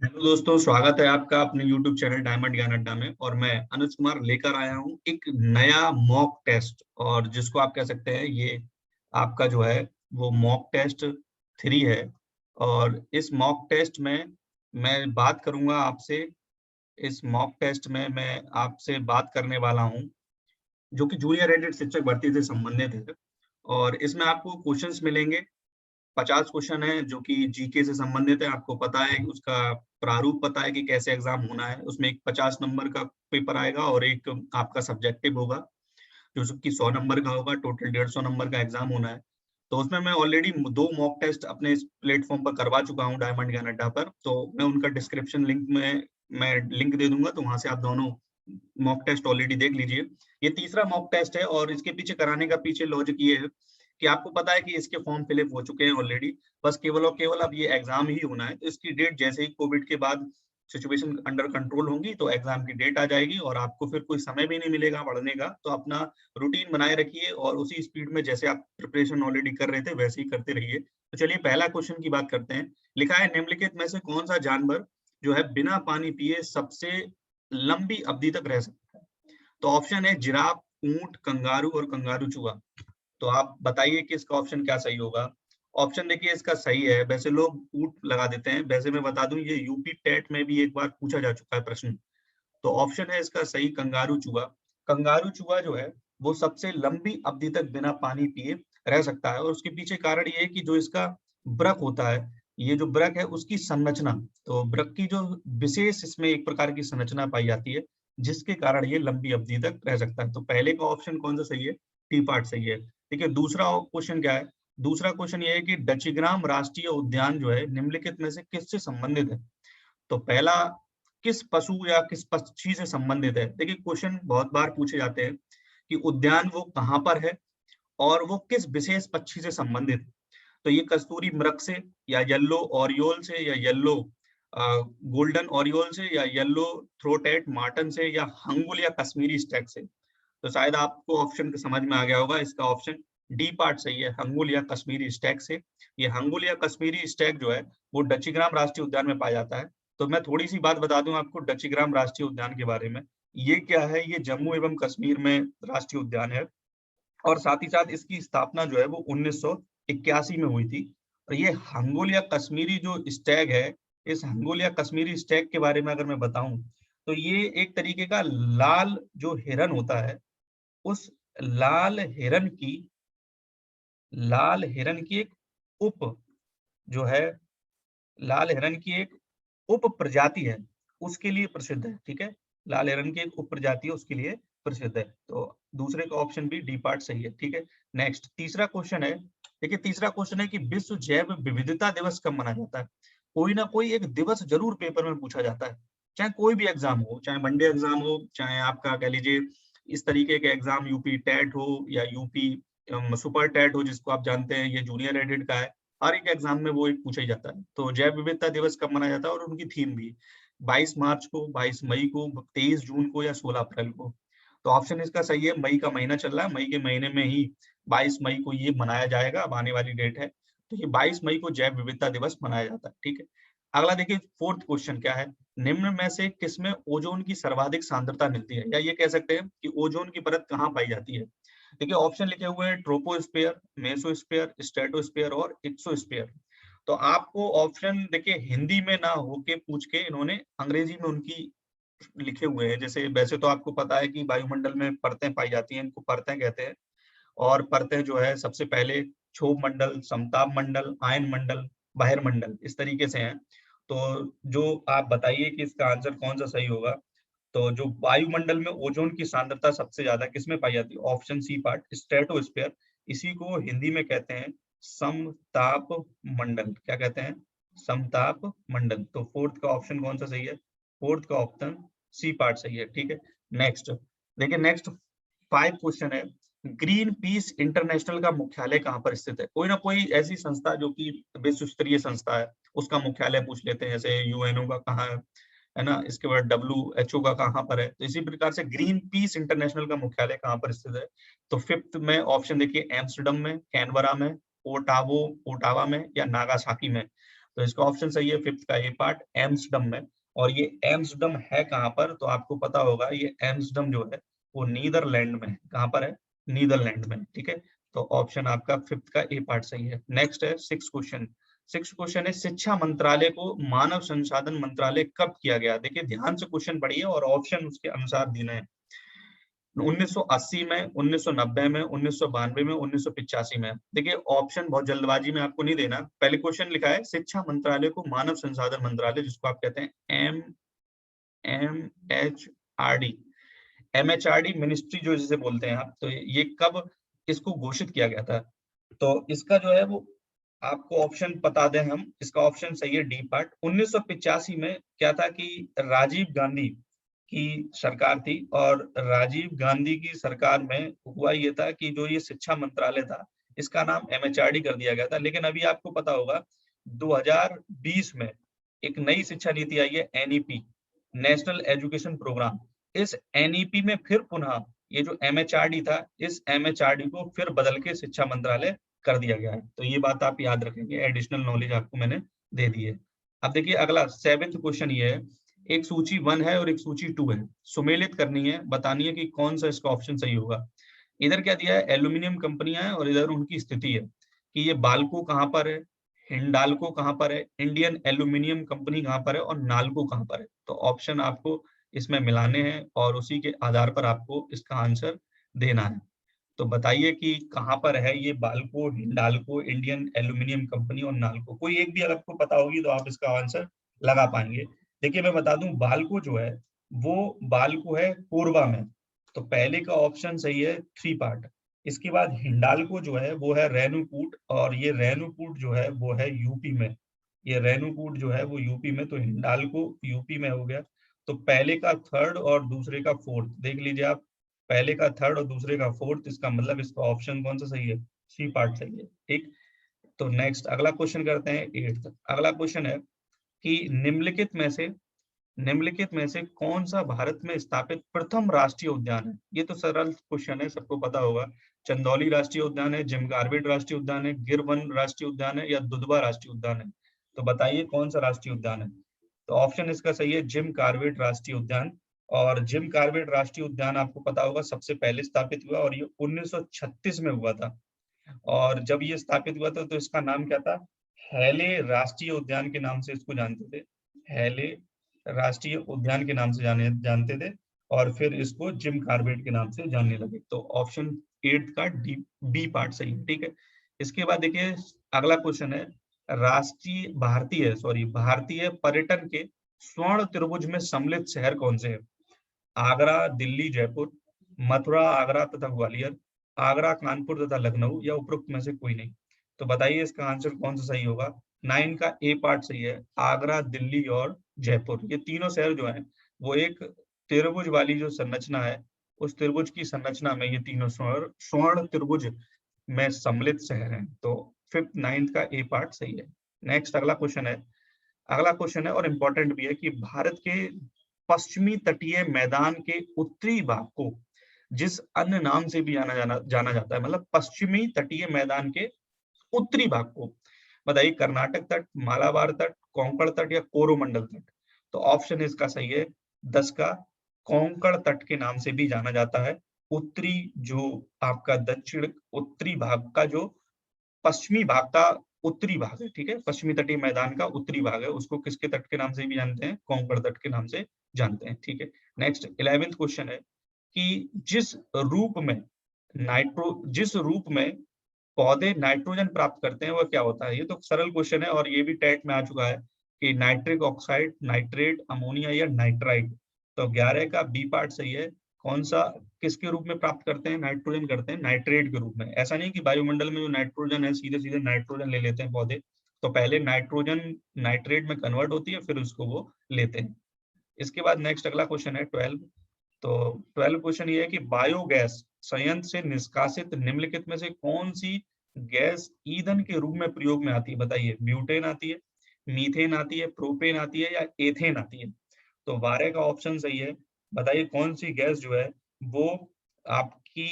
Hello दोस्तों, स्वागत है आपका अपने YouTube चैनल डायमंड ज्ञान अड्डा में। और मैं अनुज कुमार लेकर आया हूँ एक नया मॉक टेस्ट, और जिसको आप कह सकते हैं ये आपका जो है वो मॉक टेस्ट 3 है। और इस मॉक टेस्ट में मैं बात करूंगा आपसे। इस मॉक टेस्ट में मैं आपसे बात करने वाला हूँ जो कि जूनियर एडेड शिक्षक भर्ती से संबंधित है। और इसमें आपको क्वेश्चंस मिलेंगे। 50 क्वेश्चन है जो कि जीके से संबंधित है। आपको पता है उसका प्रारूप, पता है कि कैसे एग्जाम होना है। उसमें एक 50 नंबर का पेपर आएगा और एक आपका सब्जेक्टिव होगा जो कि 100 नंबर का होगा। टोटल 150 नंबर का एग्जाम होना है। तो उसमें मैं ऑलरेडी 2 मॉक टेस्ट अपने इस प्लेटफॉर्म पर करवा चुका हूँ डायमंड ज्ञान अड्डा पर। तो मैं उनका डिस्क्रिप्शन लिंक में मैं लिंक दे दूंगा, तो वहां से आप दोनों मॉक टेस्ट ऑलरेडी देख लीजिए। ये तीसरा मॉक टेस्ट है और इसके पीछे कराने का पीछे लॉजिक ये है कि आपको पता है कि इसके फॉर्म फिलअप हो चुके हैं ऑलरेडी। बस केवल और केवल अब ये एग्जाम ही होना है। तो इसकी डेट जैसे ही कोविड के बाद सिचुएशन अंडर कंट्रोल होंगी तो एग्जाम की डेट आ जाएगी और आपको फिर कोई समय भी नहीं मिलेगा पढ़ने का। तो अपना रूटीन बनाए रखिए और उसी स्पीड में जैसे आप प्रिपरेशन ऑलरेडी कर रहे थे वैसे ही करते रहिए। तो चलिए पहला क्वेश्चन की बात करते हैं। लिखा है, निम्नलिखित में से कौन सा जानवर जो है बिना पानी पिए सबसे लंबी अवधि तक रह सकता है? तो ऑप्शन है जिराफ, ऊंट, कंगारू और कंगारू चूहा। तो आप बताइए कि इसका ऑप्शन क्या सही होगा। ऑप्शन देखिए इसका सही है। वैसे लोग ऊंट लगा देते हैं, वैसे मैं बता दूं ये यूपी टेट में भी एक बार पूछा जा चुका है प्रश्न। तो ऑप्शन है इसका सही कंगारू चूहा। कंगारू चूहा जो है वो सबसे लंबी अवधि तक बिना पानी पिए रह सकता है। और उसके पीछे कारण ये है कि जो इसका ब्रक होता है, ये जो ब्रक है उसकी संरचना, तो ब्रक की जो विशेष इसमें एक प्रकार की संरचना पाई जाती है जिसके कारण ये लंबी अवधि तक रह सकता है। तो पहले का ऑप्शन कौन सा सही है? टी पार्ट सही है। देखिए दूसरा क्वेश्चन क्या है। दूसरा क्वेश्चन ये है कि डचीग्राम राष्ट्रीय उद्यान जो है निम्नलिखित में से किससे संबंधित है? तो पहला, किस पशु या किस पक्षी से संबंधित है? देखिए क्वेश्चन बहुत बार पूछे जाते हैं कि उद्यान वो कहाँ पर है और वो किस विशेष पक्षी से संबंधित है। तो ये कस्तूरी मृग से, या येलो ओरियोल से, या येलो गोल्डन ओरियोल से, या येलो थ्रोटेड मार्टन से, या हंगुल या कश्मीरी स्टैग से। तो शायद आपको ऑप्शन समझ में आ गया होगा। इसका ऑप्शन डी पार्ट सही है, हंगुल या कश्मीरी स्टैग से। ये हंगुल या कश्मीरी स्टैग जो है वो डचीग्राम राष्ट्रीय उद्यान में पाया जाता है। तो मैं थोड़ी सी बात बता दूं आपको डचीग्राम राष्ट्रीय उद्यान के बारे में। ये क्या है, ये जम्मू एवं कश्मीर में राष्ट्रीय उद्यान है। और साथ ही साथ इसकी स्थापना जो है वो 1981 में हुई थी। और ये हंगोल या कश्मीरी जो स्टैग है, इस हंगोल या कश्मीरी स्टैग के बारे में अगर मैं बताऊं तो ये एक तरीके का लाल जो हिरन होता है, उस लाल हिरन की एक उप जो है, लाल हिरन की एक उप प्रजाति है, उसके लिए प्रसिद्ध है। ठीक है, लाल हिरन की एक उप प्रजाति है उसके लिए प्रसिद्ध है। तो दूसरे का ऑप्शन भी डी पार्ट सही है। ठीक है, नेक्स्ट तीसरा क्वेश्चन है। देखिए तीसरा क्वेश्चन है कि विश्व जैव विविधता दिवस कब मनाया जाता है? कोई ना कोई एक दिवस जरूर पेपर में पूछा जाता है, चाहे कोई भी एग्जाम हो, चाहे वनडे एग्जाम हो, चाहे आपका कह लीजिए इस तरीके के एग्जाम यूपी टेट हो या यूपी सुपर टेट हो जिसको आप जानते हैं, ये जूनियर एडिट का है। हर एक एग्जाम में वो एक पूछा ही जाता है। तो जैव विविधता दिवस कब मनाया जाता है और उनकी थीम भी 22 मार्च को, 22 मई को, 23 जून को या 16 अप्रैल को। तो ऑप्शन इसका सही है। मई का महीना चल रहा है, मई के महीने में ही 22 मई को ये मनाया जाएगा। अब आने वाली डेट है। तो ये 22 मई को जैव विविधता दिवस मनाया जाता है। ठीक है, अगला देखिए फोर्थ क्वेश्चन क्या है। निम्न में से किसमें ओजोन की सर्वाधिक सांद्रता मिलती है, या ये कह सकते हैं कि ओजोन की परत कहाँ पाई जाती है? देखिए ऑप्शन लिखे हुए हैं ट्रोपोस्फेयर, मेसोस्फेयर, स्ट्रेटोस्फेयर और एक्सोस्फेयर। तो आपको ऑप्शन देखिए हिंदी में ना होके पूछ के इन्होंने अंग्रेजी में उनकी लिखे हुए हैं। जैसे वैसे तो आपको पता है कि वायुमंडल में परतें पाई जाती हैं, इनको परतें कहते हैं। और परतें जो है सबसे पहले क्षोभ मंडल, समताप मंडल, आयन मंडल, बहिर्मंडल, इस तरीके से हैं। तो जो आप बताइए कि इसका आंसर कौन सा सही होगा। तो जो वायुमंडल में ओजोन की सांद्रता सबसे ज्यादा किसमें पाई जाती है? Option C part, stratosphere. इसी को हिंदी में कहते हैं समताप मंडल। क्या कहते हैं? समताप मंडल। तो फोर्थ का ऑप्शन कौन सा सही है? फोर्थ का ऑप्शन सी पार्ट सही है। ठीक है, नेक्स्ट देखिए, नेक्स्ट 5 क्वेश्चन है। ग्रीन पीस इंटरनेशनल का मुख्यालय कहाँ पर स्थित है? कोई ना कोई ऐसी संस्था जो कि विश्व स्तरीय संस्था है, उसका मुख्यालय पूछ लेते हैं। जैसे यूएनओ का कहाँ है ना, इसके बाद WHO का कहाँ पर है। तो इसी प्रकार से ग्रीन पीस इंटरनेशनल का मुख्यालय कहाँ पर स्थित है? तो फिफ्थ में ऑप्शन देखिए एम्स्टर्डम में, कैनबरा में, ओटावा में या नागासाकी में। तो इसका ऑप्शन सही है फिफ्थ का ए पार्ट, एम्स्टर्डम में। और ये एम्स्टर्डम है कहाँ पर, तो आपको पता होगा ये एम्स्टर्डम जो है वो नीदरलैंड में है। कहाँ पर है? नीदरलैंड में, ठीक है। तो ऑप्शन आपका फिफ्थ का ए पार्ट सही है। नेक्स्ट है सिक्स क्वेश्चन। सिक्स क्वेश्चन है, शिक्षा मंत्रालय को मानव संसाधन मंत्रालय कब किया गया? देखिए ध्यान से क्वेश्चन पढ़िए और ऑप्शन उसके अनुसार देना है। 1980 में, 1990 में, 1992 में, 1985 में। देखिए ऑप्शन बहुत जल्दबाजी में आपको नहीं देना। पहले क्वेश्चन लिखा है शिक्षा मंत्रालय को मानव संसाधन मंत्रालय, जिसको आप कहते हैं MHRD, MHRD मिनिस्ट्री जो जिसे बोलते हैं आप, तो ये कब इसको घोषित किया गया था? तो इसका जो है वो आपको ऑप्शन बता दें हम, इसका ऑप्शन सही है डी पार्ट। 1985 में क्या था कि राजीव गांधी की सरकार थी, और राजीव गांधी की सरकार में हुआ ये था कि जो ये शिक्षा मंत्रालय था इसका नाम MHRD कर दिया गया था। लेकिन अभी आपको पता होगा 2020 में एक नई शिक्षा नीति आई है, NEP, नेशनल एजुकेशन प्रोग्राम। इस NEP में फिर पुनः ये जो MHRD था, इस MHRD को फिर बदल के शिक्षा मंत्रालय कर दिया गया है। तो ये बात आप याद रखेंगे, एडिशनल नॉलेज आपको मैंने दे दी है। अब देखिए अगला सेवेंथ क्वेश्चन ये है, एक सूची 1 है और एक सूची 2 है, सुमेलित करनी है, बतानी है कि कौन सा इसका ऑप्शन सही होगा। इधर क्या दिया है, एल्यूमिनियम कंपनियां हैं और इधर उनकी स्थिति है कि ये बाल्को कहाँ पर है, हिंडाल्को कहाँ पर है, इंडियन एल्यूमिनियम कंपनी कहाँ पर है और नाल्को कहाँ पर है। तो ऑप्शन आपको इसमें मिलाने हैं और उसी के आधार पर आपको इसका आंसर देना है। तो बताइए कि कहाँ पर है ये Balco, Hindalco, Indian aluminium company और नाल्को। कोई एक भी अगर आपको पता होगी तो आप इसका आंसर लगा पाएंगे। देखिए मैं बता दूं, बाल्को जो है वो बाल्को है कोरबा में, तो पहले का ऑप्शन सही है थ्री पार्ट। इसके बाद हिंडाल्को जो है वो है रेणुकूट, और ये रेणुकूट जो है वो है यूपी में। ये रेणुकूट जो है वो यूपी में, तो हिंडाल्को यूपी में हो गया। तो पहले का थर्ड और दूसरे का फोर्थ देख लीजिए आप, पहले का थर्ड और दूसरे का फोर्थ, इसका मतलब इसका ऑप्शन कौन सा सही है? सी पार्ट सही है, ठीक। तो नेक्स्ट अगला क्वेश्चन करते हैं एट्थ। अगला क्वेश्चन है कि निम्नलिखित में से कौन सा भारत में स्थापित प्रथम राष्ट्रीय उद्यान है? ये तो सरल क्वेश्चन है, सबको पता होगा। चंदौली राष्ट्रीय उद्यान है, जिम कॉर्बेट राष्ट्रीय उद्यान है, गिर वन राष्ट्रीय उद्यान है, या दुधवा राष्ट्रीय उद्यान है। तो बताइए कौन सा राष्ट्रीय उद्यान है? तो ऑप्शन इसका सही है जिम कॉर्बेट राष्ट्रीय उद्यान। और जिम कॉर्बेट राष्ट्रीय उद्यान आपको पता होगा सबसे पहले स्थापित हुआ और ये 1936 में हुआ था। और जब ये स्थापित हुआ था तो इसका नाम क्या था? हैले राष्ट्रीय उद्यान के नाम से इसको जानते थे। हैले राष्ट्रीय उद्यान के नाम से जानते थे, और फिर इसको जिम कॉर्बेट के नाम से जानने लगे। तो ऑप्शन एट का डी बी पार्ट सही है, ठीक है। इसके बाद देखिए अगला क्वेश्चन है, भारतीय पर्यटन के स्वर्ण त्रिभुज में सम्मिलित शहर कौन से है? आगरा, दिल्ली, जयपुर, मथुरा, आगरा तथा ग्वालियर, आगरा, कानपुर तथा लखनऊ, या उपरोक्त में से कोई नहीं। तो बताइए इसका आंसर कौन सा सही होगा? 9 का ए पार्ट सही है, आगरा, दिल्ली और जयपुर। ये तीनों शहर जो हैं वो एक त्रिभुज वाली जो संरचना है, उस त्रिभुज की संरचना में ये तीनों स्वर्ण त्रिभुज में सम्मिलित शहर हैं। तो फिफ्थ नाइन्थ का ए पार्ट सही है। नेक्स्ट अगला क्वेश्चन है और इम्पोर्टेंट भी है कि भारत के पश्चिमी तटीय मैदान के उत्तरी भाग को जिस अन्य नाम से भी जाना जाता है, मतलब पश्चिमी तटीय मैदान के उत्तरी भाग को, बताइए कर्नाटक तट, मालाबार तट, कोंकण तट, या कोरोमंडल तट। तो ऑप्शन इसका सही है 10 का कोंकण तट के नाम से भी जाना जाता है। उत्तरी जो आपका दक्षिण उत्तरी भाग का जो पश्चिमी भाग का उत्तरी भाग है, ठीक है, पश्चिमी तटीय मैदान का उत्तरी भाग है, उसको किसके तट के नाम से भी जानते हैं? कोंकण तट के नाम से जानते हैं, ठीक है। नेक्स्ट 11th क्वेश्चन है कि जिस रूप में पौधे नाइट्रोजन प्राप्त करते हैं वह क्या होता है? ये तो सरल क्वेश्चन है और ये भी टेट में आ चुका है कि नाइट्रिक ऑक्साइड, नाइट्रेट, अमोनिया या नाइट्राइट। तो 11 का बी पार्ट सही है। कौन सा किसके रूप में प्राप्त करते हैं नाइट्रोजन? करते हैं नाइट्रेट के रूप में। ऐसा नहीं कि वायुमंडल में जो नाइट्रोजन है सीधे सीधे नाइट्रोजन ले लेते हैं पौधे, तो पहले नाइट्रोजन नाइट्रेट में कन्वर्ट होती है, फिर उसको वो लेते हैं। इसके बाद नेक्स्ट अगला क्वेश्चन है 12। तो 12 क्वेश्चन ये है कि बायोगैस संयंत्र से निष्कासित निम्नलिखित में से कौन सी गैस ईंधन के रूप में प्रयोग में आती है? बताइए, ब्यूटेन आती है, मीथेन आती है, प्रोपेन आती है, या एथेन आती है? तो 12 का ऑप्शन सही है। बताइए कौन सी गैस जो है वो आपकी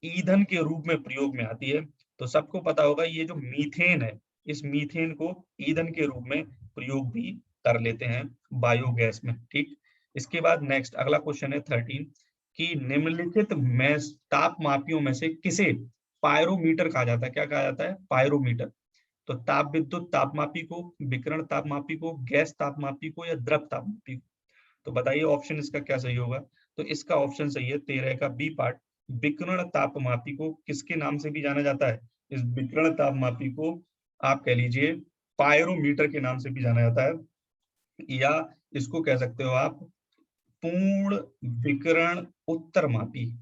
ईंधन के रूप में प्रयोग में आती है? तो सबको पता होगा ये जो मीथेन है, इस मीथेन को ईंधन के रूप में प्रयोग भी कर लेते हैं बायोगैस में। ठीक, इसके बाद नेक्स्ट अगला क्वेश्चन है 13 कि निम्नलिखित में तापमापियों में से किसे पायरोमीटर कहा जाता है? क्या कहा जाता है? पायरोमीटर। तो ताप विद्युत तापमापी को, विकिरण तापमापी को, गैस तापमापी को, या द्रव तापमापी को? तो बताइए ऑप्शन इसका क्या सही होगा? तो इसका ऑप्शन सही है 13 का बी पार्ट। विकिरण तापमापी को किसके नाम से भी जाना जाता है? इस विकिरण तापमापी को आप कह लीजिए पायरोमीटर के नाम से भी जाना जाता है, या इसको कह सकते हो आप पूर्ण विकिरण उत्तर मापी।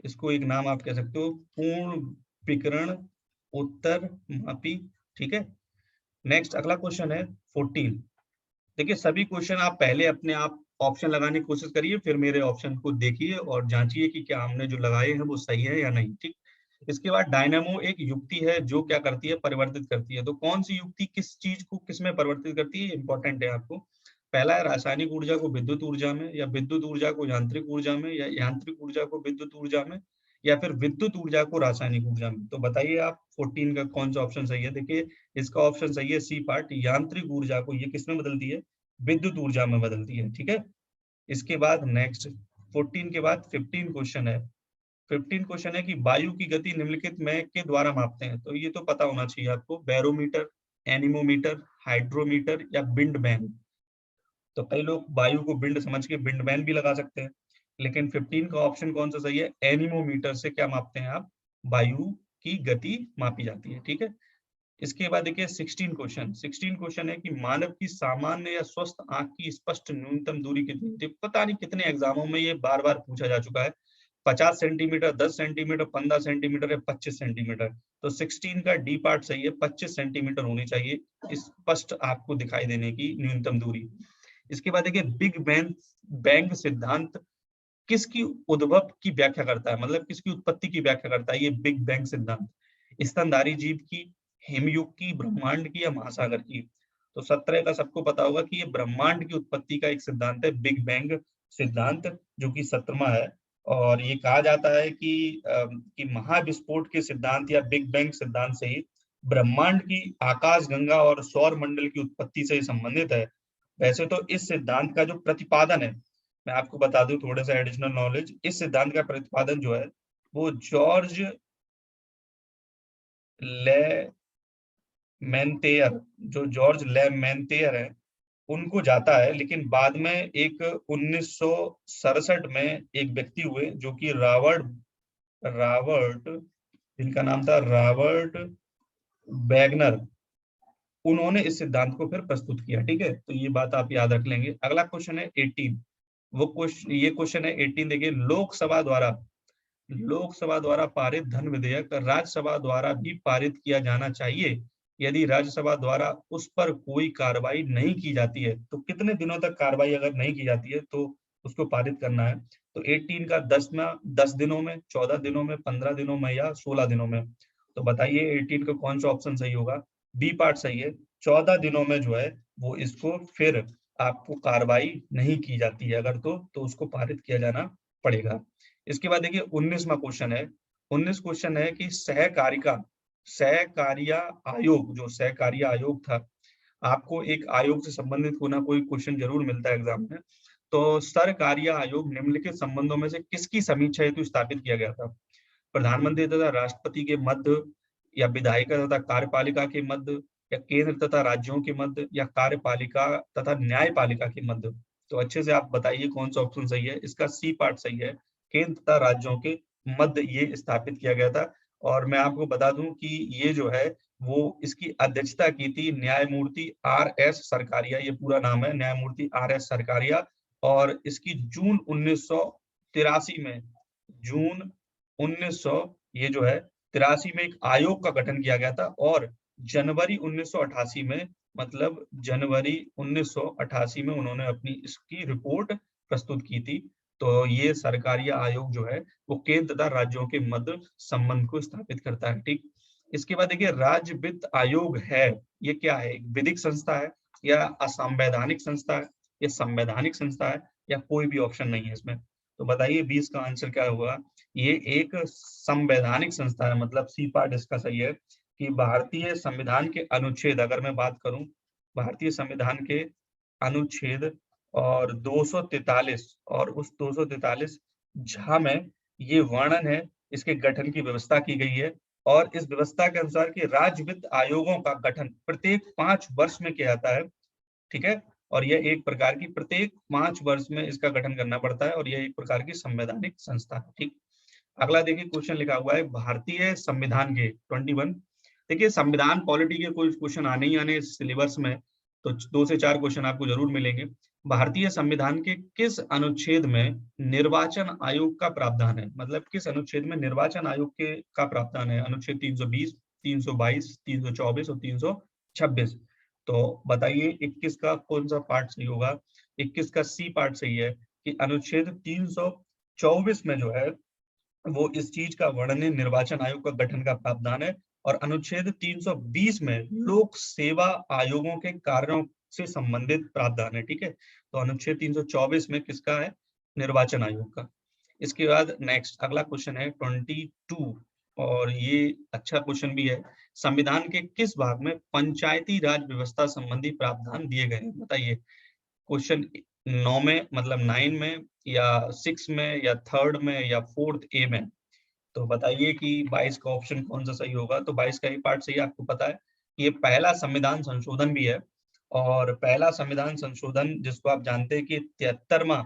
इसको एक नाम आप कह सकते हो पूर्ण विकिरण उत्तर मापी। ठीक है, नेक्स्ट अगला क्वेश्चन है 14। देखिए सभी क्वेश्चन आप पहले अपने आप ऑप्शन लगाने की कोशिश करिए, फिर मेरे ऑप्शन को देखिए और जांचिए कि क्या हमने जो लगाए हैं वो सही है या नहीं। ठीक, इसके बाद डायनामो एक युक्ति है जो क्या करती है? परिवर्तित करती है। तो कौन सी युक्ति किस चीज को किस में परिवर्तित करती है, इंपॉर्टेंट है आपको। पहला है रासायनिक ऊर्जा को विद्युत ऊर्जा में, या विद्युत ऊर्जा को यांत्रिक ऊर्जा में, या यांत्रिक ऊर्जा को विद्युत ऊर्जा में, या फिर विद्युत ऊर्जा को रासायनिक ऊर्जा में। तो बताइए आप 14 का कौन सा ऑप्शन सही है? देखिए इसका ऑप्शन सही है सी पार्ट, यांत्रिक ऊर्जा को ये किसमें बदलती है? विद्युत ऊर्जा में बदलती है। ठीक है, इसके बाद नेक्स्ट 14 के बाद 15 क्वेश्चन है। 15 क्वेश्चन है कि वायु की गति निम्नलिखित में के द्वारा मापते हैं। तो ये तो पता होना चाहिए आपको, बैरोमीटर, एनीमोमीटर, हाइड्रोमीटर, या बिंड बैन। तो कई लोग वायु को बिंड समझ के बिंड बैन भी लगा सकते हैं, लेकिन 15 का ऑप्शन कौन सा सही है? एनीमोमीटर से क्या मापते हैं आप? वायु की गति मापी जाती है। ठीक है, इसके बाद देखिए 16 क्वेश्चन है कि मानव की सामान्य या स्वस्थ आंख की स्पष्ट न्यूनतम दूरी कितनी होती है? पता नहीं कितने एग्जामों में ये बार बार पूछा जा चुका है। 50 सेंटीमीटर, 10 सेंटीमीटर, 15 सेंटीमीटर, या 25 सेंटीमीटर। तो 16 का डी पार्ट सही है, 25 सेंटीमीटर होनी चाहिए स्पष्ट आपको दिखाई देने की न्यूनतम दूरी। इसके बाद देखिए बिग बैंग बैंग सिद्धांत किसकी उद्भव की व्याख्या करता है? मतलब किसकी उत्पत्ति की व्याख्या करता है ये बिग बैंग सिद्धांत? स्तनधारी जीव की, हिमयुग की, ब्रह्मांड की, या महासागर की? तो 17 का सबको पता होगा कि ये ब्रह्मांड की उत्पत्ति का एक सिद्धांत है, बिग बैंग सिद्धांत, जो कि 17वां है। और ये कहा जाता है कि महाविस्फोट के सिद्धांत या बिग बैंग सिद्धांत से ही ब्रह्मांड की आकाश गंगा और सौर मंडल की उत्पत्ति से संबंधित है। वैसे तो इस सिद्धांत का जो प्रतिपादन है, मैं आपको बता दूं थोड़ा सा एडिशनल नॉलेज, इस सिद्धांत का प्रतिपादन जो है वो जॉर्ज ले मेंटेयर, जो जॉर्ज ले मेंटेयर है उनको जाता है, लेकिन बाद में एक 1967 में एक व्यक्ति हुए जो कि रॉबर्ट जिनका नाम था रॉबर्ट वैगनर, उन्होंने इस सिद्धांत को फिर प्रस्तुत किया। ठीक है, तो ये बात आप याद रख लेंगे। अगला क्वेश्चन है 18। ये क्वेश्चन है 18, देखिए लोकसभा द्वारा पारित धन विधेयक राज्यसभा द्वारा भी पारित किया जाना चाहिए। यदि राज्यसभा द्वारा उस पर कोई कार्रवाई नहीं की जाती है तो कितने दिनों तक कार्रवाई अगर नहीं की जाती है तो उसको पारित करना है? तो 18 का 10 दिनों में, 14 दिनों में, 15 दिनों में, या 16 दिनों में? तो बताइए 18 का कौन सा ऑप्शन सही होगा? बी पार्ट सही है, 14 दिनों में जो है वो इसको फिर आपको कार्रवाई नहीं की जाती है अगर तो उसको पारित किया जाना पड़ेगा। इसके बाद देखिए 19वां क्वेश्चन है। 19 क्वेश्चन है कि सहकारिया आयोग, जो सहकारिया आयोग था, आपको एक आयोग से संबंधित कोई कोई क्वेश्चन जरूर मिलता है एग्जाम में। तो सरकारिया आयोग निम्नलिखित संबंधों में से किसकी समीक्षा हेतु स्थापित किया गया था? प्रधानमंत्री तथा राष्ट्रपति के मध्य, या विधायिका तथा कार्यपालिका के मध्य, या केंद्र तथा राज्यों के मध्य, या कार्यपालिका तथा न्यायपालिका के मध्य? तो अच्छे से आप बताइए कौन सा ऑप्शन सही है? इसका सी पार्ट सही है, केंद्र तथा राज्यों के मध्य ये स्थापित किया गया था। और मैं आपको बता दूं कि ये जो है वो इसकी अध्यक्षता की थी न्यायमूर्ति R.S. सरकारिया, ये पूरा नाम है न्यायमूर्ति R.S. सरकारिया। और इसकी जून 1983 में, जून 1900 ये जो है 83 में एक आयोग का गठन किया गया था, और जनवरी 1988 में, मतलब जनवरी 1988 में उन्होंने अपनी इसकी रिपोर्ट प्रस्तुत की थी। तो ये सरकारिया आयोग जो है वो केंद्र तथा राज्यों के मध्य संबंध को स्थापित करता है। ठीक, इसके बाद देखिए राज्य वित्त आयोग है, ये क्या है? एक विधिक संस्था है, या असंवैधानिक संस्था है, या संवैधानिक संस्था है, या कोई भी ऑप्शन नहीं है इसमें? तो बताइए 20 का आंसर क्या होगा? ये एक संवैधानिक संस्था है, मतलब सी पार्ट इसका सही है, कि भारतीय संविधान के अनुच्छेद, अगर मैं बात करूं भारतीय संविधान के अनुच्छेद और 243 और उस 243 झ में ये वर्णन है, इसके गठन की व्यवस्था की गई है और इस व्यवस्था के अनुसार कि राज्य वित्त आयोगों का गठन प्रत्येक 5 वर्ष में किया जाता है, ठीक है। और यह एक प्रकार की प्रत्येक 5 वर्ष में इसका गठन करना पड़ता है और यह एक प्रकार की संवैधानिक संस्था है, ठीक। अगला देखिए क्वेश्चन लिखा हुआ है भारतीय संविधान के 21। देखिए संविधान पॉलिटी के कोई क्वेश्चन आने ही आने सिलेबस में, तो 2 से 4 क्वेश्चन आपको जरूर मिलेंगे। भारतीय संविधान के किस अनुच्छेद में निर्वाचन आयोग का प्रावधान है, मतलब किस अनुच्छेद में निर्वाचन आयोग के का प्रावधान है? अनुच्छेद 320, 322, 324 और 326। तो बताइए 21 का कौन सा पार्ट सही होगा? 21 का सी पार्ट सही है कि अनुच्छेद 324 में जो है वो इस चीज का वर्णन है, निर्वाचन आयोग का गठन का प्रावधान है। और अनुच्छेद 320 में लोक सेवा आयोगों के कार्यों से संबंधित प्रावधान है, ठीक है। तो अनुच्छेद 324 में किसका है? निर्वाचन आयोग का। इसके बाद नेक्स्ट अगला क्वेश्चन है 22 और ये अच्छा क्वेश्चन भी है। संविधान के किस भाग में पंचायती राज व्यवस्था संबंधी प्रावधान दिए गए हैं? बताइए क्वेश्चन 9 में, मतलब 9 में या 6 में या 3rd में या 4th ए में। तो बताइए कि 22 का ऑप्शन कौन सा सही होगा? तो 22 का ही पार्ट सही है, आपको पता है ये पहला संविधान संशोधन भी है और पहला संविधान संशोधन जिसको आप जानते हैं कि 73वां,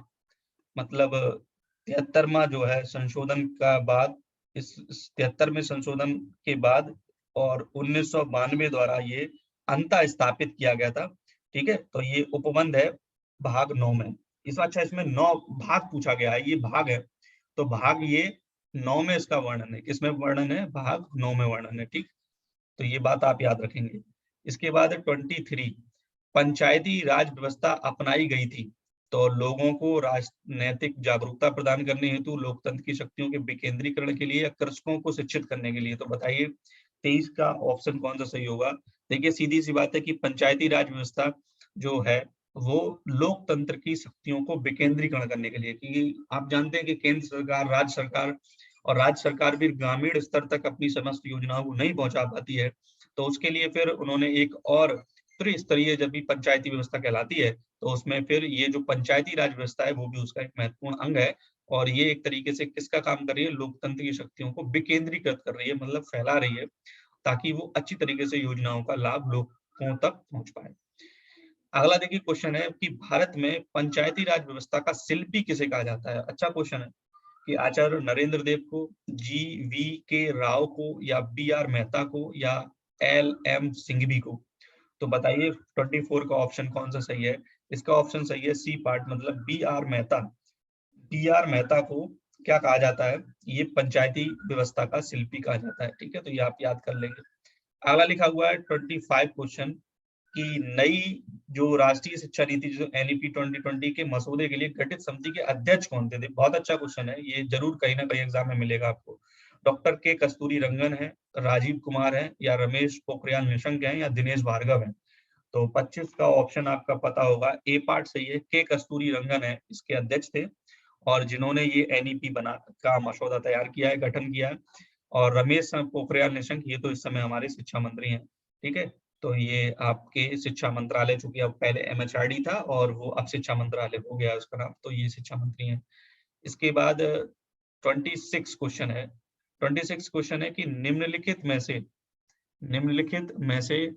मतलब 73वां जो है संशोधन का बाद, इस 73वें संशोधन के बाद और 1992 द्वारा ये अंतः स्थापित किया गया था, ठीक है। तो ये उपबंध है भाग 9 में। इस अच्छा इसमें 9 भाग पूछा गया है, ये भाग है तो भाग ये 9 में इसका वर्णन है। किसमें वर्णन है? भाग 9 में वर्णन है, ठीक। तो ये बात आप याद रखेंगे। इसके बाद 23 पंचायती राज व्यवस्था अपनाई गई थी तो लोगों को राजनैतिक जागरूकता प्रदान करने हेतु, लोकतंत्र की शक्तियों के विकेंद्रीकरण के लिए या कृषकों को शिक्षित करने के लिए। तो बताइए 23 का ऑप्शन कौन सा सही होगा? देखिए सीधी सी बात है कि पंचायती राज व्यवस्था जो है वो लोकतंत्र की शक्तियों को विकेंद्रीकरण करने के लिए, क्योंकि आप जानते हैं कि केंद्र सरकार, राज्य सरकार भी ग्रामीण स्तर तक अपनी समस्त योजनाओं को नहीं पहुंचा पाती है। तो उसके लिए फिर उन्होंने एक और त्रिस्तरीय जब भी पंचायती व्यवस्था कहलाती है तो उसमें फिर ये जो पंचायती राज व्यवस्था है वो भी उसका एक महत्वपूर्ण अंग है। और ये एक तरीके से किसका काम कर रही है? लोकतंत्र की शक्तियों को विकेंद्रीकृत कर रही है, मतलब फैला रही है ताकि वो अच्छी तरीके से योजनाओं का लाभ लोगों तक पहुंच पाए। अगला देखिए क्वेश्चन है कि भारत में पंचायती राज व्यवस्था का शिल्पी किसे कहा जाता है? अच्छा क्वेश्चन है कि आचार्य नरेंद्र देव को, GV.K. राव को या B.R. मेहता को या L.M. सिंघवी को। तो बताइए 24 का ऑप्शन कौन सा सही है? इसका ऑप्शन सही है सी पार्ट, मतलब B.R. मेहता। B.R. मेहता को क्या कहा जाता है? ये पंचायती व्यवस्था का शिल्पी कहा जाता है, ठीक है। तो ये आप याद कर लेंगे। अगला लिखा हुआ है 25 क्वेश्चन कि नई जो राष्ट्रीय शिक्षा नीति जो NEP 2020 के मसौदे के लिए गठित समिति के अध्यक्ष कौन थे? बहुत अच्छा क्वेश्चन है, ये जरूर कहीं ना कहीं एग्जाम में मिलेगा आपको। डॉक्टर के कस्तूरी रंगन है, राजीव कुमार है या रमेश पोखरियाल निशंक है या दिनेश भार्गव है। तो 25 का ऑप्शन आपका पता होगा, ए पार्ट सही है, के कस्तूरी रंगन है इसके अध्यक्ष थे और जिन्होंने ये NEP बना का मसौदा तैयार किया है, गठन किया है। और रमेश पोखरियाल निशंक ये तो इस समय हमारे शिक्षा मंत्री हैं, ठीक है। तो ये आपके शिक्षा मंत्रालय, चूंकि अब पहले MHRD था और वो अब शिक्षा मंत्रालय हो गया उसका नाम, तो ये शिक्षा मंत्री हैं। इसके बाद 26 क्वेश्चन है। 26 क्वेश्चन है कि निम्नलिखित में से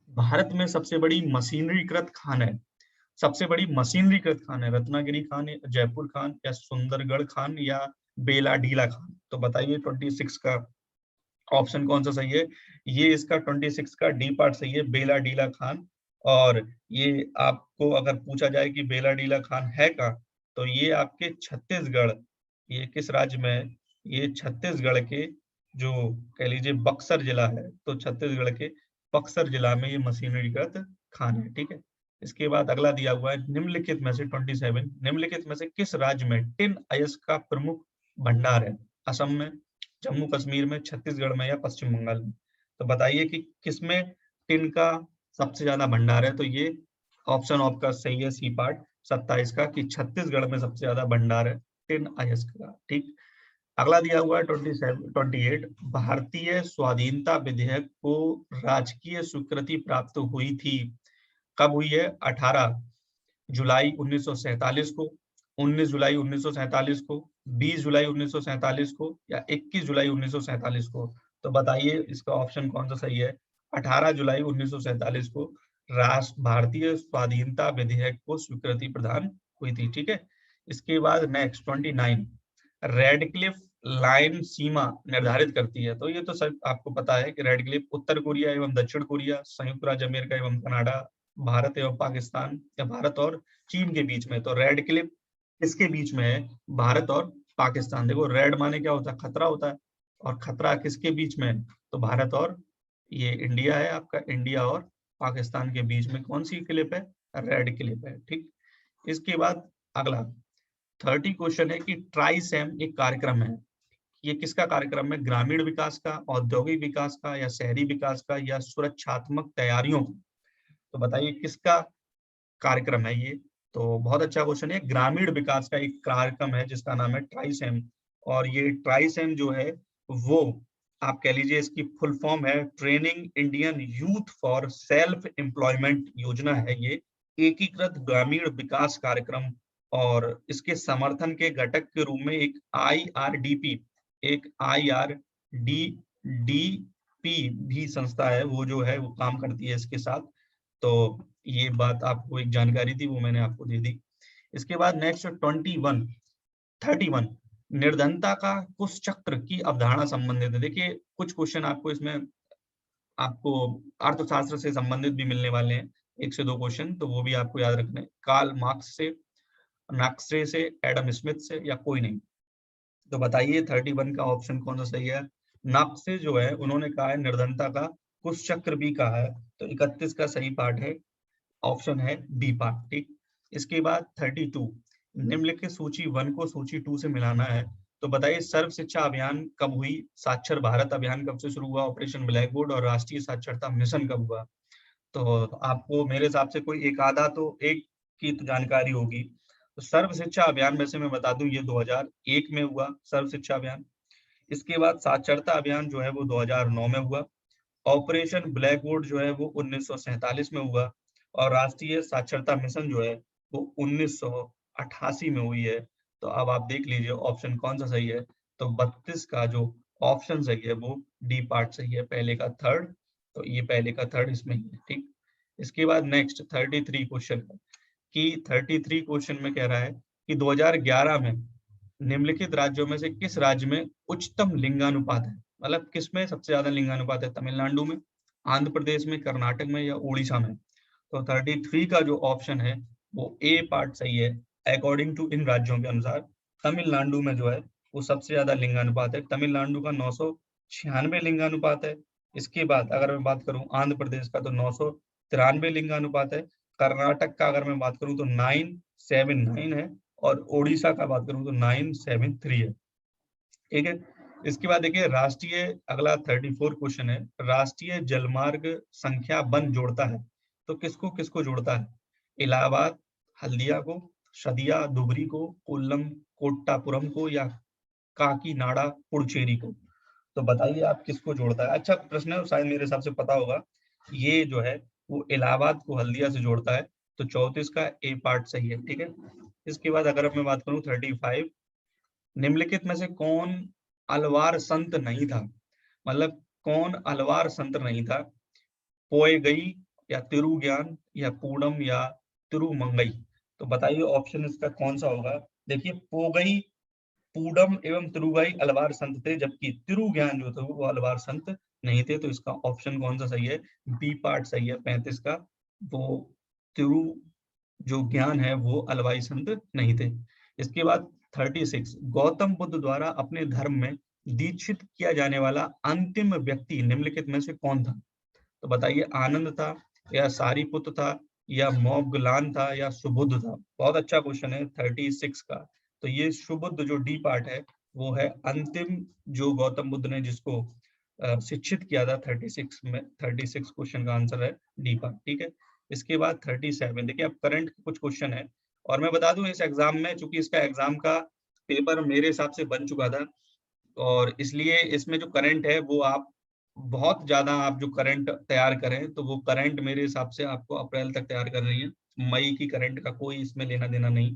भारत में सबसे बड़ी मशीनरीकृत खान है। सबसे बड़ी मशीनरीकृत खान है रत्नागिरी खान, जयपुर खान या सुंदरगढ़ खान या बेलाडीला खान। तो बताइए 26 का ऑप्शन कौन सा सही है? ये इसका 26 का डी पार्ट सही है, बेलाडीला खान। और ये आपको अगर पूछा जाए कि बेलाडीला खान है का, तो ये आपके छत्तीसगढ़, ये किस राज्य में है? ये छत्तीसगढ़ के जो कह लीजिए बक्सर जिला है, तो छत्तीसगढ़ के बक्सर जिला में ये मशीनरीकृत खान है, ठीक है। इसके बाद अगला दिया हुआ है निम्नलिखित में से 27, निम्नलिखित में से किस राज्य में टिन अयस्क का प्रमुख भंडार है? असम में, जम्मू कश्मीर में, छत्तीसगढ़ में या पश्चिम बंगाल में। तो बताइए कि किसमें टिन का सबसे ज्यादा भंडार है? तो ये ऑप्शन आपका सही है, सी पार्ट 27 का, कि छत्तीसगढ़ में सबसे ज्यादा भंडार है टिन अयस्क का, ठीक। अगला दिया हुआ है 28, भारतीय स्वाधीनता विधेयक को राजकीय स्वीकृति प्राप्त हुई थी, कब हुई है? 18 जुलाई 1947 को, 19 जुलाई 1947 को, 20 जुलाई 1947 को, या 21 जुलाई 1947 को। तो बताइए इसका ऑप्शन कौन सा सही है? 18 जुलाई 1947 को राष्ट्र भारतीय स्वाधीनता विधेयक को स्वीकृति प्रदान हुई थी। ठीक है, इसके बाद नेक्स्ट 29, रेडक्लिफ लाइन सीमा निर्धारित करती है। तो ये तो सब आपको पता है कि रेडक्लिफ उत्तर कोरिया एवं दक्षिण कोरिया, संयुक्त राज्य अमेरिका एवं कनाडा, भारत एवं पाकिस्तान, या भारत और चीन के बीच में। तो रेड क्लिफ किसके बीच में है? भारत और पाकिस्तान। देखो रेड माने क्या होता है? खतरा होता है, और खतरा किसके बीच में है? तो भारत और ये इंडिया है आपका, इंडिया और पाकिस्तान के बीच में कौन सी क्लिप है? रेड क्लिप है। ठीक, इसके बाद अगला 30 क्वेश्चन है कि ट्राइसेम एक कार्यक्रम है, ये किसका कार्यक्रम है? ग्रामीण विकास का, औद्योगिक विकास का, या शहरी विकास का, या सुरक्षात्मक तैयारियों का? तो बताइए किसका कार्यक्रम है ये? तो बहुत अच्छा क्वेश्चन है, ग्रामीण विकास का एक कार्यक्रम है जिसका नाम है ट्राइसेम। और ये ट्राइसेम जो है वो आप कह लीजिए इसकी फुल फॉर्म है training Indian youth for self employment योजना है ये, एकीकृत ग्रामीण विकास कार्यक्रम। और इसके समर्थन के घटक के रूप में एक IRDP, एक IRDDP भी संस्था है, वो जो है वो काम करती है इसके साथ। तो ये बात आपको एक जानकारी थी, वो मैंने आपको दे दी। इसके बाद नेक्स्ट 31 निर्धनता का कुश चक्र की अवधारणा संबंधित है। देखिए कुछ क्वेश्चन आपको इसमें आपको अर्थशास्त्र से संबंधित भी मिलने वाले हैं, 1 से 2 क्वेश्चन, तो वो भी आपको याद रखने हैं। कार्ल मार्क्स से, मैक्सरे से, एडम स्मिथ से, या कोई नहीं? तो बताइए 31 का ऑप्शन कौन सा सही है? नाक्से जो है उन्होंने कहा है निर्धनता का कुश चक्र भी कहा है, तो 31 का सही पार्ट है, ऑप्शन है बी पार्ट। ठीक, इसके बाद 32, निम्नलिखित सूची 1 को सूची 2 से मिलाना है। तो बताइए सर्व शिक्षा अभियान कब हुई? साक्षर भारत अभियान कब से शुरू हुआ? ऑपरेशन ब्लैक बोर्ड और राष्ट्रीय साक्षरता मिशन कब हुआ? तो आपको मेरे हिसाब से कोई एक आधा तो एक की तो जानकारी होगी। तो सर्व शिक्षा अभियान में से मैं बता दूं ये 2001 में हुआ सर्व शिक्षा अभियान। इसके बाद साक्षरता अभियान जो है वो 2009 में हुआ। ऑपरेशन ब्लैक बोर्ड जो है वो 1947 में हुआ, और राष्ट्रीय साक्षरता मिशन जो है वो 1988 में हुई है। तो अब आप देख लीजिए ऑप्शन कौन सा सही है। तो 32 का जो ऑप्शन सही है वो डी पार्ट सही है, पहले का थर्ड। तो ये पहले का थर्ड इसमें ही है। ठीक, इसके बाद नेक्स्ट 33 क्वेश्चन है कि 33 क्वेश्चन में कह रहा है कि 2011 में निम्नलिखित राज्यों में से किस राज्य में उच्चतम लिंगानुपात है? मतलब किसमें सबसे ज्यादा लिंगानुपात है? तमिलनाडु में, आंध्र प्रदेश में, कर्नाटक में, या उड़ीसा में? तो 33 का जो ऑप्शन है वो ए पार्ट सही है। अकॉर्डिंग टू इन राज्यों के अनुसार तमिलनाडु में जो है वो सबसे ज्यादा लिंगानुपात है, तमिलनाडु का 996 लिंगानुपात है। इसके बाद अगर मैं बात करूं आंध्र प्रदेश का तो 993 लिंगानुपात है। कर्नाटक का अगर मैं बात करूं तो 979 है, और ओडिशा का बात करूं तो 973 है। ठीक है, इसके बाद देखिए राष्ट्रीय, अगला 34 क्वेश्चन है, राष्ट्रीय जलमार्ग संख्या वन जोड़ता है, तो किसको किसको जोड़ता है? इलाहाबाद हल्दिया को, शदिया धुबरी को, कोल्लम कोट्टापुरम को, या काकीनाडा पुडुचेरी को? तो बताइए आप किसको जोड़ता है? अच्छा प्रश्न है, शायद मेरे हिसाब से पता होगा। ये जो है वो इलाहाबाद को हल्दिया से जोड़ता है। तो 34 का ए पार्ट सही है। ठीक है, इसके बाद अगर मैं बात करूं 35, निम्नलिखित में से कौन अलवार संत नहीं था? मतलब कौन अलवार संत नहीं था? पोएगई, या तिरुज्ञान, या पूनम, या तिरुमंगई? तो बताइए ऑप्शन इसका कौन सा होगा? देखिए पोगई, पूडम एवं तिरुगई अलवार संत थे, जबकि तिरुज्ञान जो थे वो अलवार संत नहीं थे। तो इसका ऑप्शन कौन सा सही है? बी पार्ट सही है 35 का। वो तिरु जो ज्ञान है वो अलवाई संत नहीं थे। इसके बाद 36, गौतम बुद्ध द्वारा अपने धर्म में दीक्षित किया जाने वाला अंतिम व्यक्ति निम्नलिखित में से कौन था? तो बताइए आनंद था, या सारीपुत्र था, या मोगलान था, या सुबुद्ध था? बहुत अच्छा क्वेश्चन है 36 का। तो ये सुबुद्ध जो डी पार्ट है वो है अंतिम, जो गौतम बुद्ध ने जिसको शिक्षित किया था 36 में। 36 क्वेश्चन का आंसर है डी पार्ट। ठीक है, इसके बाद 37, देखिए अब करंट कुछ क्वेश्चन है, और मैं बता दूं इस एग्जाम में, चूंकि इसका एग्जाम का पेपर मेरे हिसाब से बन चुका था, और इसलिए इसमें जो करंट है वो आप बहुत ज्यादा, आप जो करंट तैयार करें तो वो करंट मेरे हिसाब से आपको अप्रैल तक तैयार कर रही है, मई की करंट का कोई इसमें लेना देना नहीं।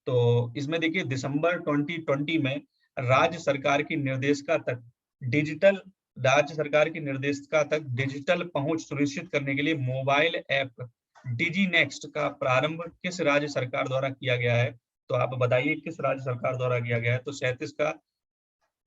तो इसमें देखिए दिसंबर 2020 में राज्य सरकार की निर्देशिका तक डिजिटल राज्य सरकार की निर्देशिका तक डिजिटल पहुंच सुनिश्चित करने के लिए मोबाइल ऐप डिजी नेक्स्ट का प्रारंभ किस राज्य सरकार द्वारा किया गया है? तो आप बताइए किस राज्य सरकार द्वारा किया गया है? तो 37 का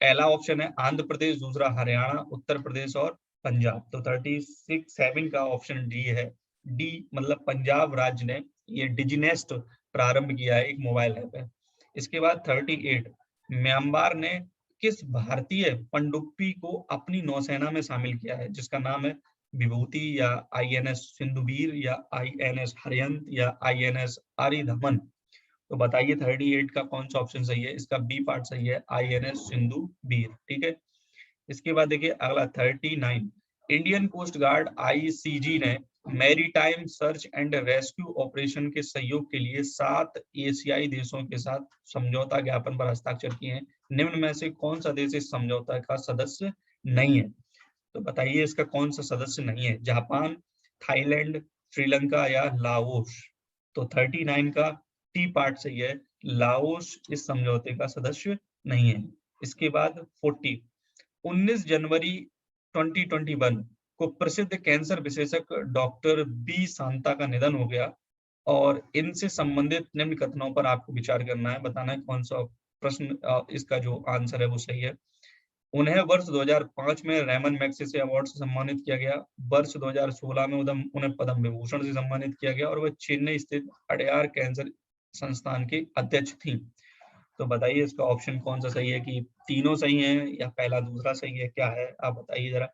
पहला ऑप्शन है आंध्र प्रदेश, दूसरा हरियाणा, उत्तर प्रदेश और पंजाब। तो 37 का ऑप्शन डी है। डी मतलब पंजाब राज्य ने ये डिजिनेस्ट प्रारंभ किया है, एक मोबाइल ऐप है। इसके बाद 38 म्यांमार ने किस भारतीय पनडुब्बी को अपनी नौसेना में शामिल किया है, जिसका नाम है विभूति या आईएनएस सिंधुवीर या आईएनएस हरियंत या आईएनएस आरिधमन। तो बताइए 38 का कौन सा ऑप्शन सही है? इसका बी पार्ट सही है, आईएनएस सिंधुवीर। ठीक है। इसके बाद देखिए अगला 39 इंडियन कोस्ट गार्ड आईसीजी ने maritime search and rescue operation के सहयोग के लिए 7 एशियाई देशों के साथ समझौता ज्ञापन पर हस्ताक्षर किए हैं। निम्न में से कौन सा देश इस समझौता का सदस्य नहीं है? तो बताइए इसका कौन सा सदस्य नहीं है? जापान, थाईलैंड, श्रीलंका या लाओस? तो 39 का टी पार्ट सही है, लाओस इस समझौते का सदस्य नहीं है। इसके बाद 40 19 जनवरी 2021 को प्रसिद्ध कैंसर विशेषज्ञ डॉक्टर बी शांता का निधन हो गया और इनसे संबंधित निम्न कथनों पर आपको विचार करना है, बताना है कौन सा प्रश्न इसका जो आंसर है वो सही है। उन्हें वर्ष 2005 में रेमन मैग्सेसे अवार्ड से सम्मानित किया गया। वर्ष 2016 में उन्हें पद्म विभूषण से सम्मानित किया गया और वह चेन्नई स्थित अडयार कैंसर संस्थान के अध्यक्ष थी। तो बताइए इसका ऑप्शन कौन सा सही है, कि तीनों सही हैं या पहला दूसरा सही है, क्या है आप बताइए जरा।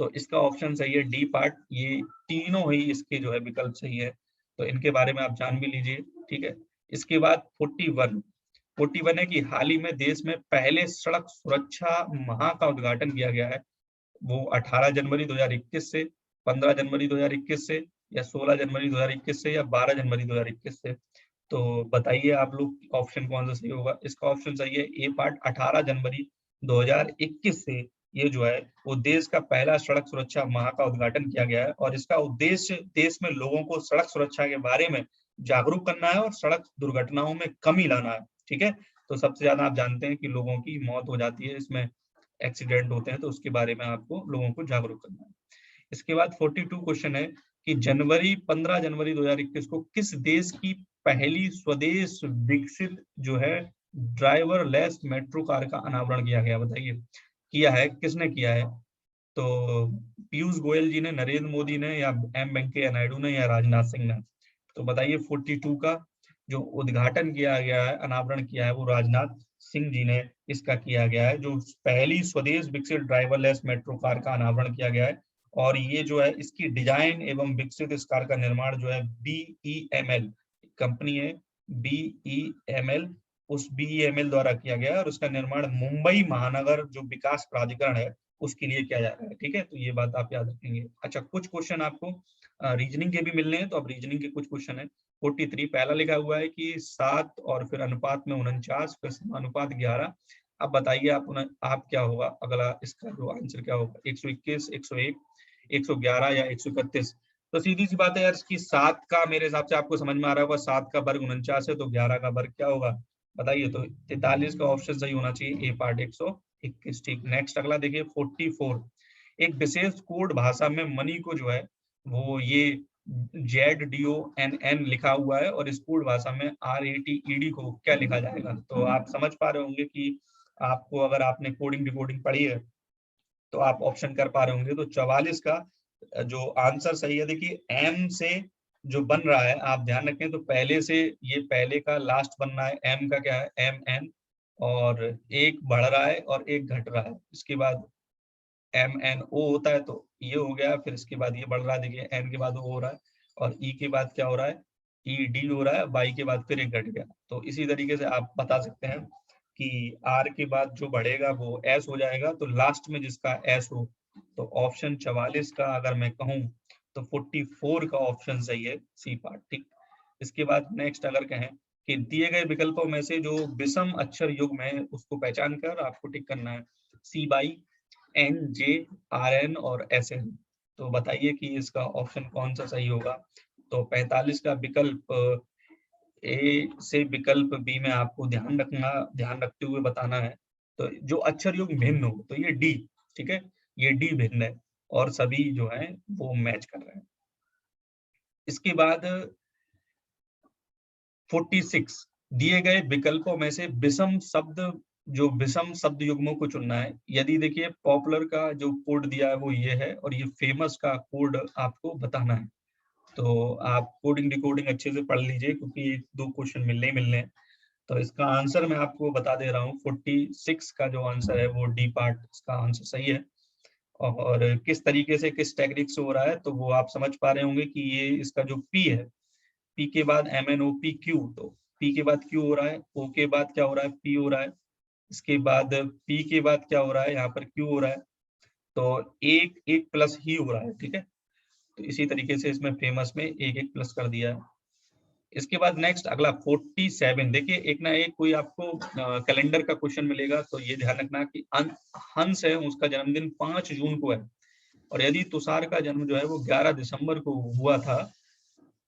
तो इसका ऑप्शन सही है डी पार्ट, ये तीनों ही इसके जो है विकल्प सही है। तो इनके बारे में आप जान भी लीजिए। ठीक है। इसके बाद 41 है कि हाल ही में देश में पहले सड़क सुरक्षा माह का उद्घाटन किया गया है। वो 18 जनवरी 2021 से, 15 जनवरी 2021 से या 16 जनवरी 2021 से या 12 जनवरी 2021 से। तो बताइए आप लोग ऑप्शन कौन सा सही होगा? इसका ऑप्शन सही है ए पार्ट, 18 जनवरी 2021 से ये जो है वो देश का पहला सड़क सुरक्षा माह का उद्घाटन किया गया है और इसका उद्देश्य देश में लोगों को सड़क सुरक्षा के बारे में जागरूक करना है और सड़क दुर्घटनाओं में कमी लाना है। ठीक है। तो सबसे ज्यादा आप जानते हैं कि लोगों की मौत हो जाती है, इसमें एक्सीडेंट होते हैं, तो उसके बारे में आपको लोगों को जागरूक करना है। इसके बाद 42 क्वेश्चन है कि 15 जनवरी 2021 को किस देश की पहली स्वदेश विकसित जो है ड्राइवरलेस मेट्रो कार का अनावरण किया गया? बताइए किया है, किसने किया है? तो पीयूष गोयल जी ने, नरेंद्र मोदी ने या एम वेंकैया नायडू ने या राजनाथ सिंह ने? तो बताइए 42 का जो उद्घाटन किया गया है, अनावरण किया है, वो राजनाथ सिंह जी ने इसका किया गया है, जो पहली स्वदेश विकसित ड्राइवरलेस मेट्रो कार का अनावरण किया गया है। और ये जो है इसकी डिजाइन एवं विकसित इस कार का निर्माण जो है BEML कंपनी है, BEML, उस BEML द्वारा किया गया है और उसका निर्माण मुंबई महानगर जो विकास प्राधिकरण है उसके लिए किया जा रहा है। ठीक है। तो ये बात आप याद रखेंगे। अच्छा, कुछ क्वेश्चन आपको रीजनिंग के भी मिलने हैं, तो अब रीजनिंग के कुछ क्वेश्चन है। 43 पहला लिखा हुआ है कि 7 और फिर अनुपात में 49 फिर अनुपात 11। अब बताइए आप क्या होगा अगला, इसका जो आंसर क्या होगा? 121, 101, 111 या 131? तो सीधी सी बात है यार, इसकी 7 का मेरे हिसाब से आपको समझ में आ रहा होगा, 7 का वर्ग 49 है, तो 11 का वर्ग क्या होगा बताइए? तो 43 का ऑप्शन सही होना चाहिए, ए पार्ट 121। ठीक। नेक्स्ट अगला देखिए 44 एक विशेष कोड भाषा में मनी को जो है वो ये ZDONN लिखा हुआ है और इस कोड भाषा में RATED को क्या लिखा जाएगा? तो आप समझ पा रहे होंगे कि आपको, अगर आपने कोडिंग डिकोडिंग पढ़ी है तो आप ऑप्शन कर पा रहे होंगे। तो 44 का जो आंसर सही है, देखिए एम से जो बन रहा है, आप ध्यान रखें तो पहले से ये पहले का लास्ट बन रहा है, एम का क्या है MN, और एक बढ़ रहा है और एक घट रहा है, इसके बाद MNO होता है, तो ये हो गया, फिर इसके बाद ये बढ़ रहा है, देखिए एन के बाद O हो रहा है और ई के बाद क्या हो रहा है, ED हो रहा है, वाई के बाद फिर एक घट गया। तो इसी तरीके से आप बता सकते हैं कि आर के बाद जो बढ़ेगा वो एस हो जाएगा, तो लास्ट में जिसका एस हो। तो ऑप्शन 44 का अगर मैं कहूँ तो 44 का ऑप्शन सही है, सी पार्ट। ठीक। इसके बाद नेक्स्ट अगर कहें कि दिए गए विकल्पों में से जो विषम अक्षर युग्म है उसको पहचान कर आपको टिक करना है, C by, N, J, R N और एस एन। तो बताइए कि इसका ऑप्शन कौन सा सही होगा। तो 45 का विकल्प ए से विकल्प बी में आपको ध्यान रखते हुए बताना है। तो जो अक्षर युग्म भिन्न हो तो ये डी, ठीक है, ये डी भिन्न है और सभी जो है वो मैच कर रहे हैं। इसके बाद 46 दिए गए विकल्पों में से विषम शब्द युग्मों को चुनना है। यदि देखिए पॉपुलर का जो कोड दिया है वो ये है और ये फेमस का कोड आपको बताना है। तो आप कोडिंग डिकोडिंग अच्छे से पढ़ लीजिए क्योंकि 2 क्वेश्चन मिलने ही मिलने हैं। तो इसका आंसर मैं आपको बता दे रहा हूँ, 46 का जो आंसर है वो डी पार्ट इसका आंसर सही है। और किस तरीके से किस टेक्निक से हो रहा है तो वो आप समझ पा रहे होंगे कि ये इसका जो पी है, पी के बाद MNOP क्यू, तो पी के बाद क्यू हो रहा है, ओ के बाद क्या हो रहा है, पी हो रहा है, इसके बाद पी के बाद क्या हो रहा है, यहाँ पर क्यू हो रहा है। तो एक एक प्लस ही हो रहा है, ठीक है। तो इसी तरीके से इसमें फेमस में एक एक प्लस कर दिया है। इसके बाद नेक्स्ट अगला 47, देखिए एक ना एक कोई आपको कैलेंडर का क्वेश्चन मिलेगा तो ये ध्यान रखना कि हंस है उसका जन्मदिन 5 जून को है और यदि तुषार का जन्म जो है वो 11 दिसंबर को हुआ था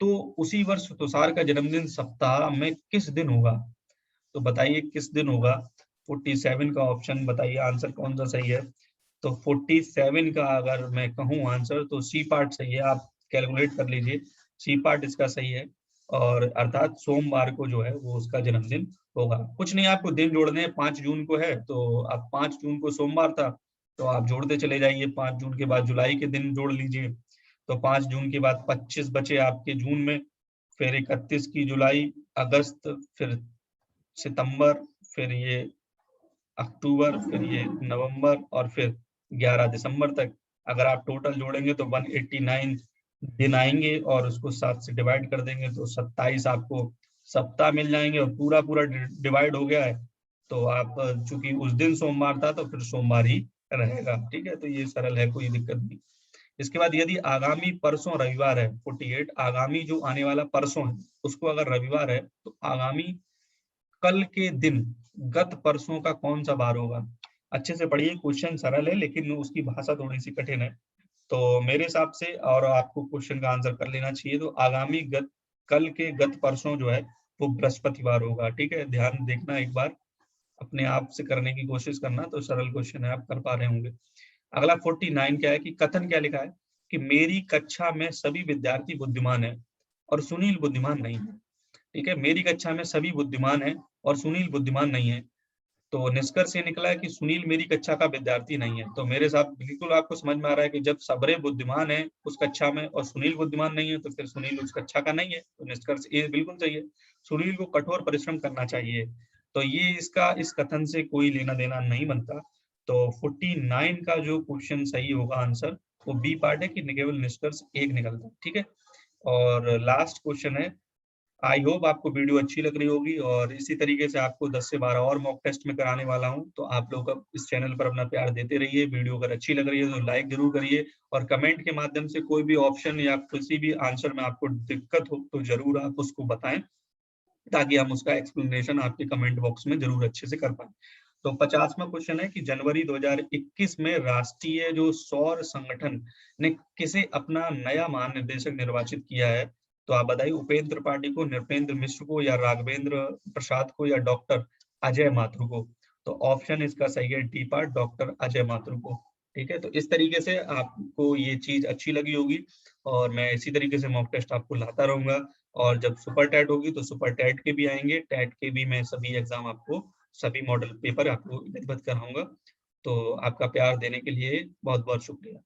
तो उसी वर्ष तुषार का जन्मदिन सप्ताह में किस दिन होगा। तो बताइए किस दिन होगा। 47 का ऑप्शन बताइए आंसर कौन सा सही है। तो 47 का अगर मैं कहूँ आंसर तो सी पार्ट सही है, आप कैलकुलेट कर लीजिए, सी पार्ट इसका सही है और अर्थात सोमवार को जो है वो उसका जन्मदिन होगा। कुछ नहीं, आपको दिन जोड़ने हैं, 5 जून को है तो अब 5 जून को सोमवार था तो आप जोड़ते चले जाइए, 5 जून के बाद जुलाई के दिन जोड़ लीजिए, तो 5 जून के बाद 25 बचे आपके जून में, फिर 31 की जुलाई, अगस्त, फिर सितंबर, फिर ये अक्टूबर, फिर ये नवंबर और फिर 11 दिसंबर तक। अगर आप टोटल जोड़ेंगे तो 189 दिन आएंगे और उसको 7 से डिवाइड कर देंगे तो 27 आपको सप्ताह मिल जाएंगे और पूरा पूरा डिवाइड हो गया है तो आप चूंकि उस दिन सोमवार था तो फिर सोमवार ही रहेगा, ठीक है। तो ये सरल है, कोई दिक्कत नहीं। इसके बाद यदि आगामी परसों रविवार है, 48 आगामी जो आने वाला परसों है उसको अगर रविवार है तो आगामी कल के दिन गत परसों का कौन सा बार होगा। अच्छे से पढ़िए, क्वेश्चन सरल है लेकिन उसकी भाषा थोड़ी सी कठिन है। तो मेरे हिसाब से और आपको क्वेश्चन का आंसर कर लेना चाहिए, तो आगामी कल के गत परसों जो है वो बृहस्पतिवार होगा, ठीक है। ध्यान देखना, एक बार अपने आप से करने की कोशिश करना, तो सरल क्वेश्चन है, आप कर पा रहे होंगे। अगला 49 क्या है कि कथन क्या लिखा है कि मेरी कक्षा में सभी विद्यार्थी बुद्धिमान है और सुनील बुद्धिमान नहीं है, ठीक है। मेरी कक्षा में सभी बुद्धिमान है और सुनील बुद्धिमान नहीं है, तो निष्कर्ष ये निकला है कि सुनील मेरी कक्षा का विद्यार्थी नहीं है। तो मेरे साथ बिल्कुल आपको समझ में आ रहा है कि जब सबरे बुद्धिमान है उस कक्षा में और सुनील बुद्धिमान नहीं है तो फिर सुनील उस कक्षा का नहीं है, तो निष्कर्ष ये बिल्कुल सही है, सुनील को कठोर परिश्रम करना चाहिए। तो ये इसका इस कथन से कोई लेना देना नहीं बनता। तो 49 का जो क्वेश्चन सही होगा आंसर वो बी पार्ट है कि केवल निष्कर्ष एक निकलता है, ठीक है। और लास्ट क्वेश्चन है, आई होप आपको वीडियो अच्छी लग रही होगी और इसी तरीके से आपको 10 से 12 और मॉक टेस्ट में कराने वाला हूं, तो आप लोग अब इस चैनल पर अपना प्यार देते रहिए। वीडियो अगर अच्छी लग रही है तो लाइक जरूर करिए और कमेंट के माध्यम से कोई भी ऑप्शन या किसी भी आंसर में आपको दिक्कत हो तो जरूर आप उसको बताएं ताकि हम उसका एक्सप्लेनेशन आपके कमेंट बॉक्स में जरूर अच्छे से कर पाए। तो 50वां क्वेश्चन है कि जनवरी 2021 में राष्ट्रीय जो सौर संगठन ने किसे अपना नया महानिदेशक निर्वाचित किया है। तो आप बताइए, उपेंद्र त्रिपाठी को, नृपेंद्र मिश्र को या राघवेंद्र प्रसाद को या डॉक्टर अजय माथुर को। तो ऑप्शन इसका सही है D part, doctor Ajay Mathur को, ठीक है। तो इस तरीके से आपको ये चीज अच्छी लगी होगी और मैं इसी तरीके से मॉक टेस्ट आपको लाता रहूंगा और जब सुपर टैट होगी तो सुपर टैट के भी आएंगे, टैट के भी मैं सभी एग्जाम आपको, सभी मॉडल पेपर आपको निष्पत्त कराऊंगा। तो आपका प्यार देने के लिए बहुत बहुत शुक्रिया।